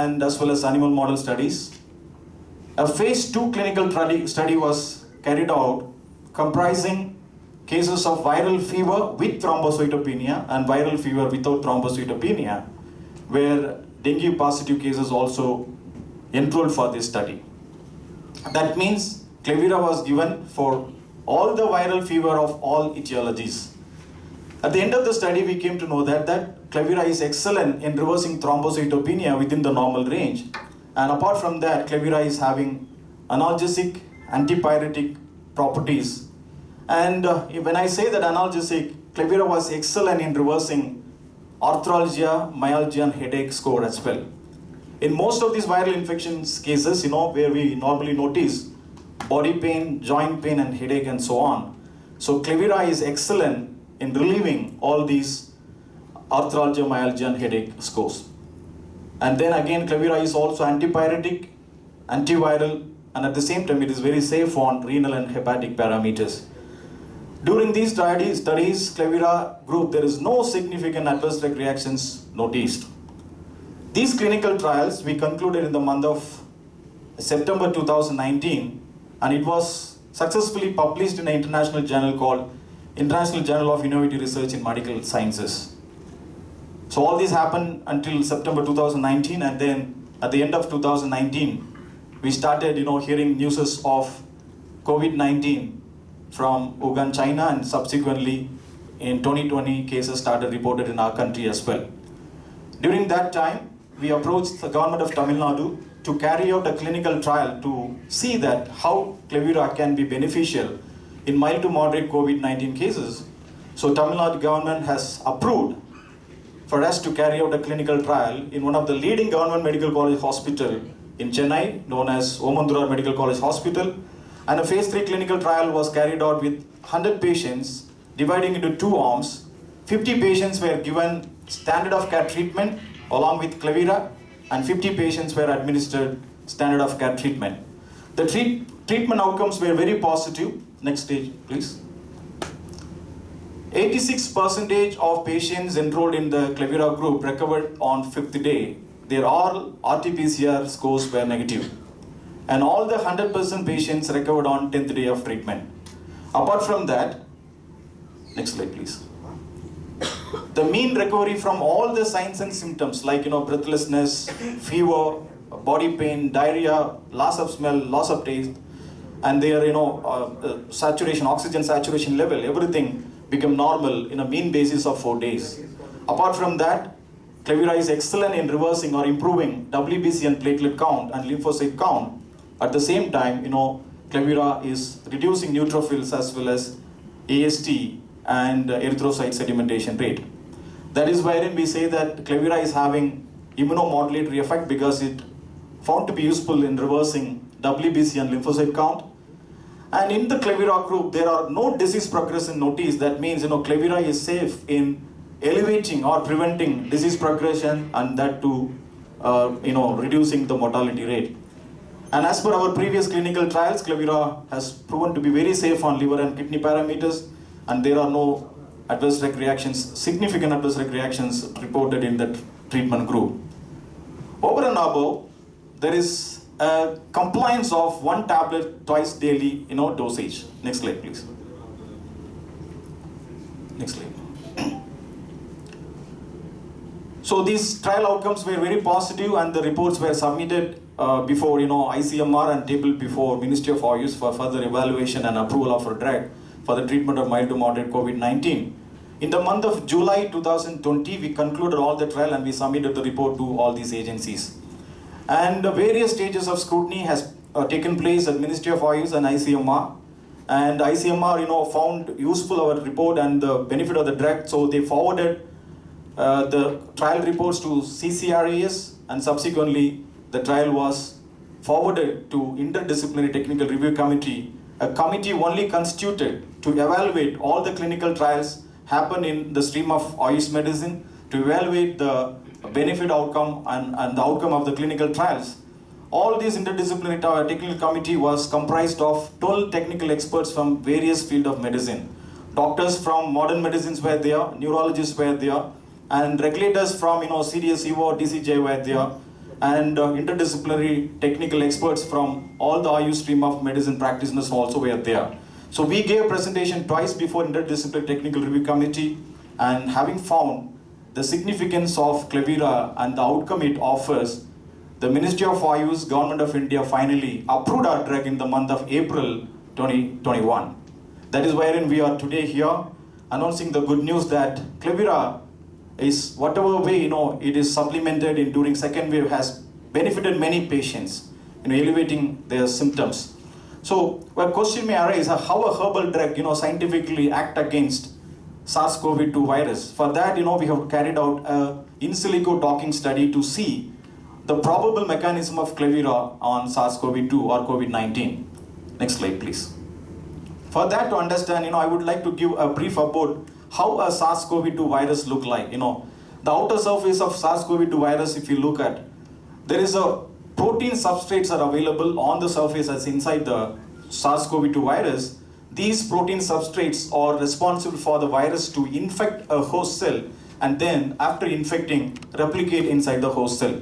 and as well as animal model studies. A phase 2 clinical study was carried out comprising cases of viral fever with thrombocytopenia and viral fever without thrombocytopenia, where dengue positive cases also enrolled for this study. That means Clevira was given for all the viral fever of all etiologies. At the end of the study, we came to know that Clevira is excellent in reversing thrombocytopenia within the normal range. And apart from that, Clevira is having analgesic, antipyretic properties. And when I say that analgesic, Clevira was excellent in reversing arthralgia, myalgia, and headache score as well. In most of these viral infections cases, where we normally notice body pain, joint pain, and headache, and so on. So Clevira is excellent in relieving all these arthralgia, myalgia, and headache scores. And then again, Clevira is also antipyretic, antiviral, and at the same time, it is very safe on renal and hepatic parameters. During these studies, Clevira group, there is no significant adverse drug reactions noticed. These clinical trials we concluded in the month of September 2019, and it was successfully published in an international journal called International Journal of Innovative Research in Medical Sciences. So all this happened until September 2019, and then at the end of 2019, we started hearing news of COVID-19 from Wuhan, China, and subsequently in 2020 cases started reported in our country as well. During that time, we approached the government of Tamil Nadu to carry out a clinical trial to see that how Clevira can be beneficial in mild to moderate COVID-19 cases. So Tamil Nadu government has approved for us to carry out a clinical trial in one of the leading government medical college hospital in Chennai, known as Omandurar Medical College Hospital. And a phase 3 clinical trial was carried out with 100 patients, dividing into 2 arms. 50 patients were given standard of care treatment along with Clevira, and 50 patients were administered standard of care treatment. The treatment outcomes were very positive. Next stage, please. 86% of patients enrolled in the Clevira group recovered on 5th day. Their all RT-PCR scores were negative. And all the 100% patients recovered on 10th day of treatment. Apart from that, next slide please. The mean recovery from all the signs and symptoms like breathlessness, fever, body pain, diarrhea, loss of smell, loss of taste, and their saturation, oxygen saturation level, everything become normal in a mean basis of 4 days. Apart from that, Clevira is excellent in reversing or improving WBC and platelet count and lymphocyte count. At the same time, Clevira is reducing neutrophils as well as AST and erythrocyte sedimentation rate. That is wherein we say that Clevira is having immunomodulatory effect because it found to be useful in reversing WBC and lymphocyte count. And in the Clevira group, there are no disease progression noticed. That means Clevira is safe in elevating or preventing disease progression, and that too, reducing the mortality rate. And as per our previous clinical trials, Clevira has proven to be very safe on liver and kidney parameters, and there are no adverse drug reactions, significant adverse drug reactions reported in the treatment group. Over and above, there is a compliance of 1 tablet twice daily, dosage. Next slide, please. Next slide. So these trial outcomes were very positive, and the reports were submitted before ICMR and tabled before Ministry of Ayush for further evaluation and approval of a drug for the treatment of mild to moderate COVID-19. In the month of July 2020, we concluded all the trial and we submitted the report to all these agencies. And various stages of scrutiny has taken place at Ministry of Ayush and ICMR. And ICMR, found useful our report and the benefit of the drug, so they forwarded the trial reports to CCRAS, and subsequently the trial was forwarded to Interdisciplinary Technical Review Committee, a committee only constituted to evaluate all the clinical trials happen in the stream of Ayush medicine, to evaluate the benefit outcome and the outcome of the clinical trials. All these interdisciplinary technical committee was comprised of 12 technical experts from various fields of medicine. Doctors from modern medicines were there, neurologists were there, and regulators from CDSCO, DCJ were there, and interdisciplinary technical experts from all the Ayush stream of medicine practitioners also were there. So we gave a presentation twice before interdisciplinary technical review committee, and having found the significance of Clevira and the outcome it offers, the Ministry of Ayush, Government of India finally approved our drug in the month of April 2021. That is wherein we are today here announcing the good news that Clevira is, whatever way it is supplemented in during second wave, has benefited many patients, elevating their symptoms. So, a question may arise: how a herbal drug, scientifically act against SARS-CoV-2 virus? For that, we have carried out a in silico docking study to see the probable mechanism of Clevira on SARS-CoV-2 or COVID-19. Next slide, please. For that to understand, I would like to give a brief about how a SARS-CoV-2 virus look like. The outer surface of SARS-CoV-2 virus, if you look at, there is a protein substrates are available on the surface as inside the SARS-CoV-2 virus. These protein substrates are responsible for the virus to infect a host cell and then after infecting, replicate inside the host cell.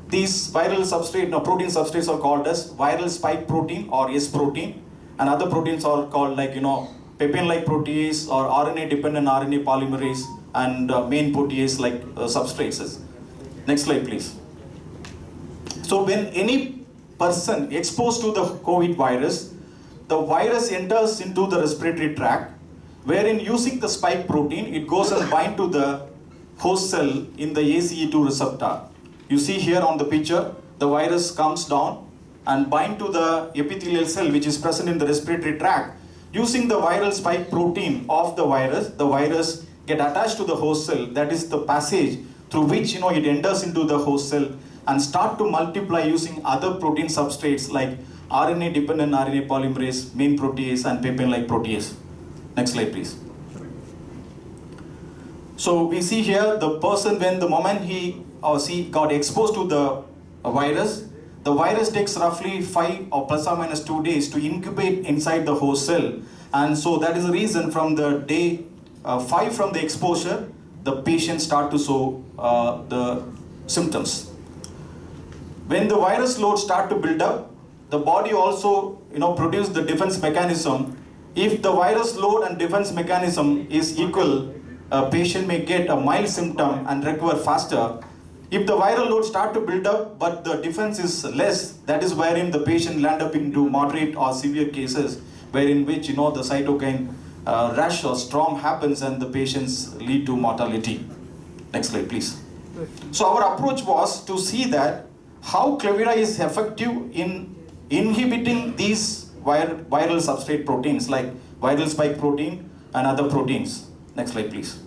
These viral substrate, protein substrates are called as viral spike protein or S protein, and other proteins are called like, papain-like protease or RNA-dependent RNA polymerase and main protease like substrates. Next slide, please. So when any person exposed to the COVID virus, the virus enters into the respiratory tract, wherein using the spike protein, it goes and binds to the host cell in the ACE2 receptor. You see here on the picture, the virus comes down and bind to the epithelial cell which is present in the respiratory tract. Using the viral spike protein of the virus get attached to the host cell. That is the passage through which it enters into the host cell and start to multiply using other protein substrates like RNA-dependent RNA polymerase, main protease, and papain-like protease. Next slide, please. So we see here the person, when the moment he or she got exposed to the virus takes roughly 5 or plus or minus 2 days to incubate inside the host cell. And so that is the reason from the day 5 from the exposure, the patient start to show the symptoms. When the virus load start to build up, the body also produce the defense mechanism. If the virus load and defense mechanism is equal, a patient may get a mild symptom and recover faster. If the viral load start to build up but the defense is less, that is wherein the patient land up into moderate or severe cases, wherein which the cytokine rash or storm happens and the patients lead to mortality. Next slide, please. So our approach was to see that how Clevira is effective in inhibiting these viral substrate proteins like viral spike protein and other proteins. Next slide, please.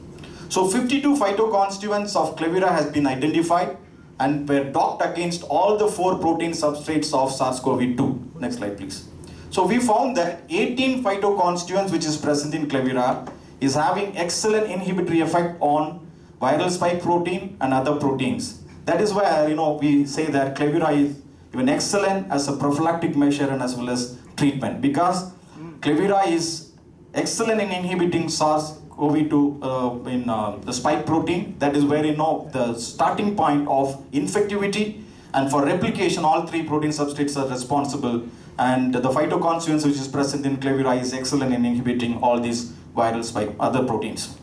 So 52 phytoconstituents of Clevira has been identified and were docked against all the 4 protein substrates of SARS-CoV-2. Next slide, please. So we found that 18 phytoconstituents which is present in Clevira is having excellent inhibitory effect on viral spike protein and other proteins. That is why we say that Clevira is even excellent as a prophylactic measure and as well as treatment, because Clevira is excellent in inhibiting SARS-CoV-2 in the spike protein. That is where the starting point of infectivity, and for replication all 3 protein substrates are responsible, and the phytoconstituents which is present in Clevira is excellent in inhibiting all these viral spike other proteins.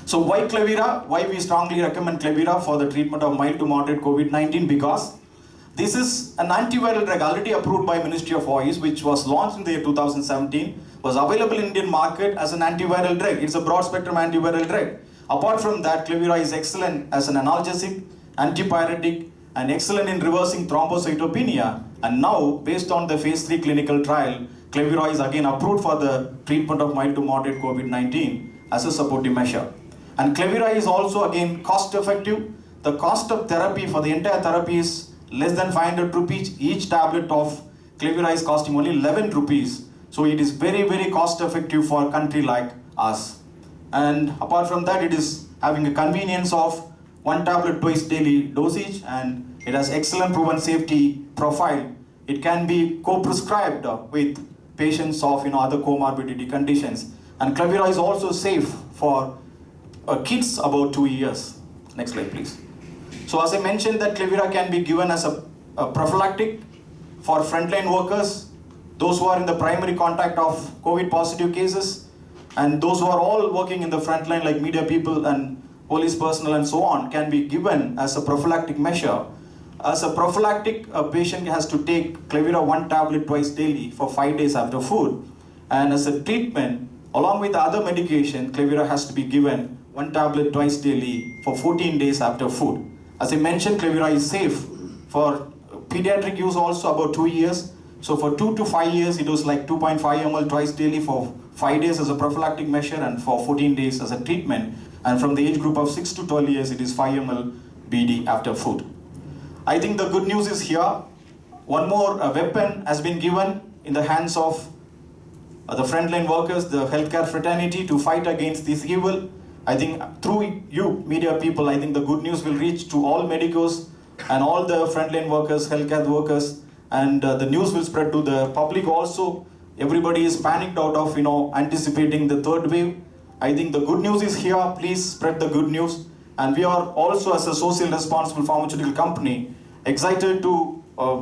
So why Clevira? Why we strongly recommend Clevira for the treatment of mild to moderate COVID-19? Because this is an antiviral drug already approved by Ministry of Ayush, which was launched in the year 2017, was available in Indian market as an antiviral drug. It's a broad spectrum antiviral drug. Apart from that, Clevira is excellent as an analgesic, antipyretic, and excellent in reversing thrombocytopenia. And now, based on the phase 3 clinical trial, Clevira is again approved for the treatment of mild to moderate COVID-19 as a supportive measure. And Clevira is also again cost effective. The cost of therapy for the entire therapy is less than 500 rupees. Each tablet of Clevira is costing only 11 rupees. So it is very, very cost effective for a country like us. And apart from that, it is having a convenience of 1 tablet twice daily dosage, and it has excellent proven safety profile. It can be co-prescribed with patients of other comorbidity conditions. And Clevira is also safe for kids about 2 years. Next slide, please. So as I mentioned, that Clevira can be given as a prophylactic for frontline workers, those who are in the primary contact of COVID positive cases, and those who are all working in the front line like media people and police personnel and so on, can be given as a prophylactic measure. As a prophylactic, a patient has to take Clevira 1 tablet twice daily for 5 days after food. And as a treatment, along with the other medication, Clevira has to be given 1 tablet twice daily for 14 days after food. As I mentioned, Clevira is safe for pediatric use also about 2 years. So for 2 to 5 years, it was like 2.5 ml twice daily for 5 days as a prophylactic measure and for 14 days as a treatment. And from the age group of 6 to 12 years, it is 5 ml BD after food. I think the good news is here. One more weapon has been given in the hands of the frontline workers, the healthcare fraternity, to fight against this evil. I think through you, media people, I think the good news will reach to all medicos and all the frontline workers, healthcare workers, and the news will spread to the public also. Everybody is panicked out of, anticipating the third wave. I think the good news is here. Please spread the good news. And we are also, as a social responsible pharmaceutical company, excited to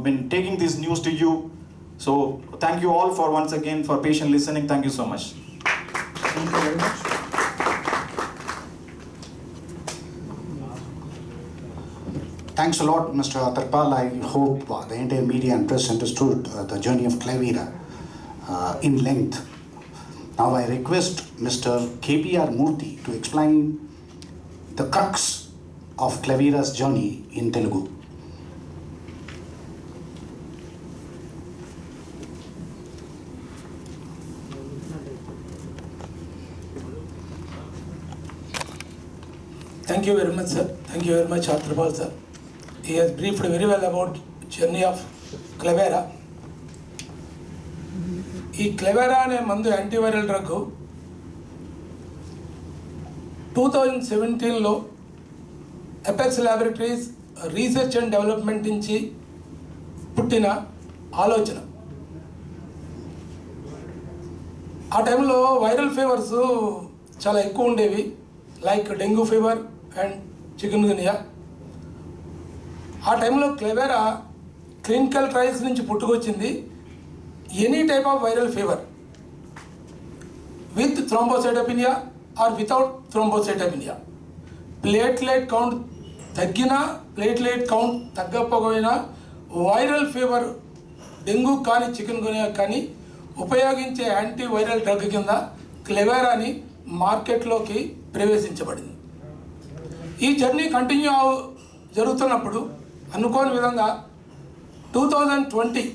been taking this news to you. So thank you all for once again for patient listening. Thank you so much. Thank you very much. Thanks a lot, Mr. Tarpal. I hope the entire media and press understood the journey of Clevira in length. Now I request Mr. KPR Murthy to explain the crux of Clevira's journey in Telugu. Thank you very much, sir. Thank you very much, Tarpal, sir. He has briefed very well about journey of Clevira. ఈ Clevira అనే మందు antiviral drug 2017లో Apex Laboratories research and development నుంచి పుట్టిన ఆలోచన. ఆ టైంలో viral fevers చాలా ఎక్కువ ఉండేవి, like dengue fever and chikungunya. ఆ టైంలో క్లెవెరా క్లినికల్ ట్రయల్స్ నుంచి పుట్టుకొచ్చింది. Any type of viral fever with thrombocytopenia or without thrombocytopenia, platelet count తగ్గినా ప్లేట్లెట్ కౌంట్ తగ్గకపోయినా వైరల్ ఫీవర్, డెంగ్యూ కానీ చికెన్ గునియా కానీ ఉపయోగించే యాంటీ వైరల్ డ్రగ్ కింద క్లెవెరాని మార్కెట్లోకి ప్రవేశించబడింది. ఈ జర్నీ కంటిన్యూ జరుగుతున్నప్పుడు అనుకోని విధంగా 2020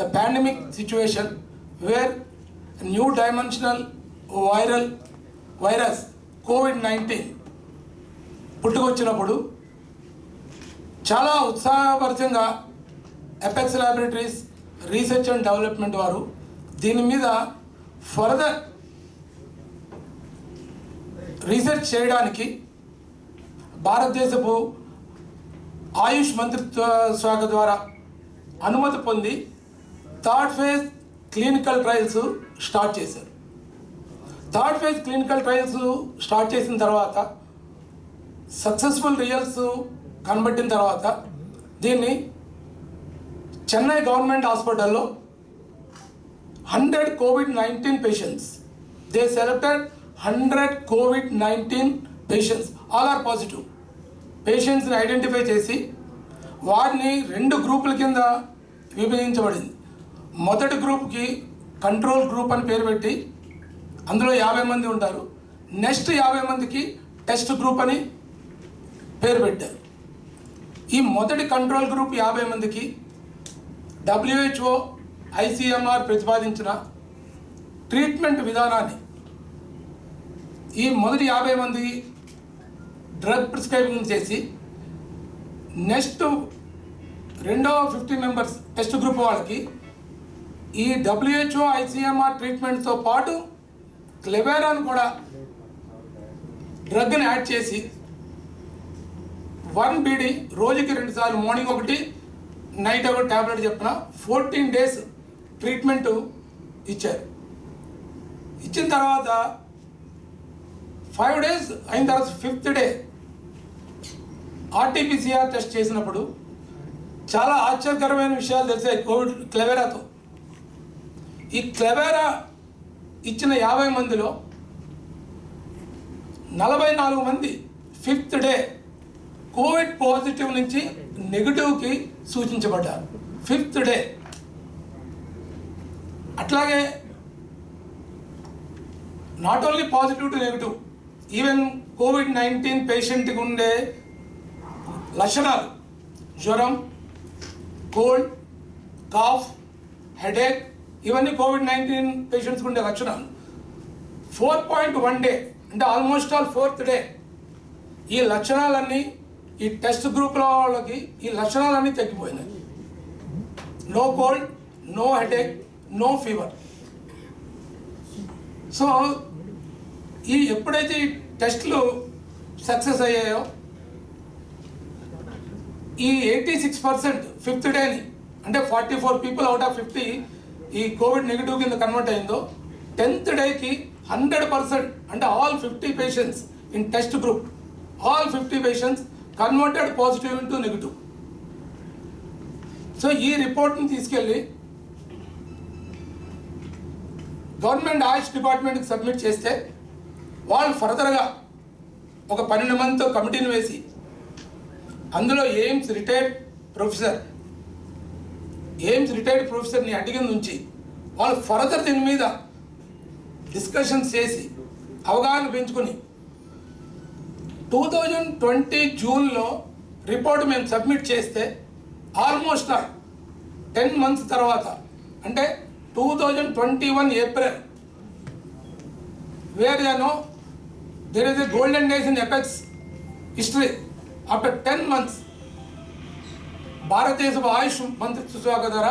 the pandemic situation where new dimensional virus COVID-19 పుట్టుకొచ్చినప్పుడు చాలా ఉత్సాహభరితంగా Apex Laboratories research and development వారు దీని మీద ఫర్దర్ రీసెర్చ్ చేయడానికి భారతదేశపు ఆయుష్ మంత్రిత్వ శాఖ ద్వారా అనుమతి పొంది third phase clinical trials start చేశారు. Third phase clinical trials start చేసిన తర్వాత సక్సెస్ఫుల్ రిజల్ట్స్ కనబట్టిన తర్వాత దీన్ని చెన్నై గవర్నమెంట్ హాస్పిటల్లో 100 COVID-19 patients, they selected 100 COVID-19 patients, all are positive పేషెంట్స్ని ఐడెంటిఫై చేసి వారిని 2 గ్రూపుల కింద విభజించబడింది. మొదటి గ్రూప్కి కంట్రోల్ గ్రూప్ అని పేరు పెట్టి అందులో 50 మంది ఉంటారు. నెక్స్ట్ 50 మందికి టెస్ట్ గ్రూప్ అని పేరు పెట్టారు. ఈ మొదటి కంట్రోల్ గ్రూప్ 50 మందికి WHO ICMR ప్రతిపాదించిన ట్రీట్మెంట్ విధానాన్ని ఈ మొదటి 50 మందికి డ్రగ్ ప్రిస్క్రైబింగ్ చేసి నెక్స్ట్ రెండవ 50 మెంబర్స్ టెస్ట్ గ్రూప్ వాళ్ళకి ఈ WHO ICMR ట్రీట్మెంట్తో పాటు క్లెవెరాను కూడా డ్రగ్ని యాడ్ చేసి 1 BD రోజుకి 2 సార్లు, మార్నింగ్ ఒకటి నైట్ ఒకటి ట్యాబ్లెట్ చెప్పిన 14 డేస్ ట్రీట్మెంట్ ఇచ్చారు. ఇచ్చిన తర్వాత 5 డేస్ అయిన తర్వాత 5th డే ఆర్టీపీసీఆర్ టెస్ట్ చేసినప్పుడు చాలా ఆశ్చర్యకరమైన విషయాలు తెలిసాయి కోవిడ్ క్లెవెరాతో. ఈ క్లెవెరా ఇచ్చిన 50 మందిలో 44 మంది 5th డే కోవిడ్ పాజిటివ్ నుంచి నెగిటివ్కి సూచించబడ్డారు 5th డే. అట్లాగే not only positive to negative, even COVID-19 పేషెంట్కి ఉండే లక్షణాలు జ్వరం, కోల్డ్, కాఫ్, హెడేక్ ఇవన్నీ కోవిడ్-19 పేషెంట్స్కి ఉండే లక్షణాలు 4.1 డే అంటే ఆల్మోస్ట్ ఆల్ 4th డే ఈ లక్షణాలన్నీ ఈ టెస్ట్ గ్రూప్లో వాళ్ళకి ఈ లక్షణాలన్నీ తగ్గిపోయినాయి. No cold, no headache, no fever. So ఈ ఎప్పుడైతే ఈ టెస్ట్లు సక్సెస్ అయ్యాయో ఈ 86% 5th డేని అంటే 44 పీపుల్ అవుట్ ఆఫ్ 50 ఈ కోవిడ్ నెగిటివ్ కింద కన్వర్ట్ అయిందో 10th డేకి 100% అంటే all 50 patients in test group, all 50 patients converted positive into negative. So ఈ రిపోర్ట్ని తీసుకెళ్ళి గవర్నమెంట్ ఆయుష్ డిపార్ట్మెంట్కి సబ్మిట్ చేస్తే వాళ్ళు ఫర్దర్గా ఒక 12 మందితో కమిటీని వేసి అందులో ఎయిమ్స్ రిటైర్డ్ ప్రొఫెసర్ని అడిగిన నుంచి వాళ్ళు ఫర్దర్ దీని మీద డిస్కషన్స్ చేసి అవగాహన పెంచుకొని 2020 జూన్లో రిపోర్ట్ మేము సబ్మిట్ చేస్తే ఆల్మోస్ట్ 10 months తర్వాత అంటే 2021 April where there is a golden days in Apex history. After 10 months భారతదేశ ఆయుష్ మంత్రిత్వ శాఖ ద్వారా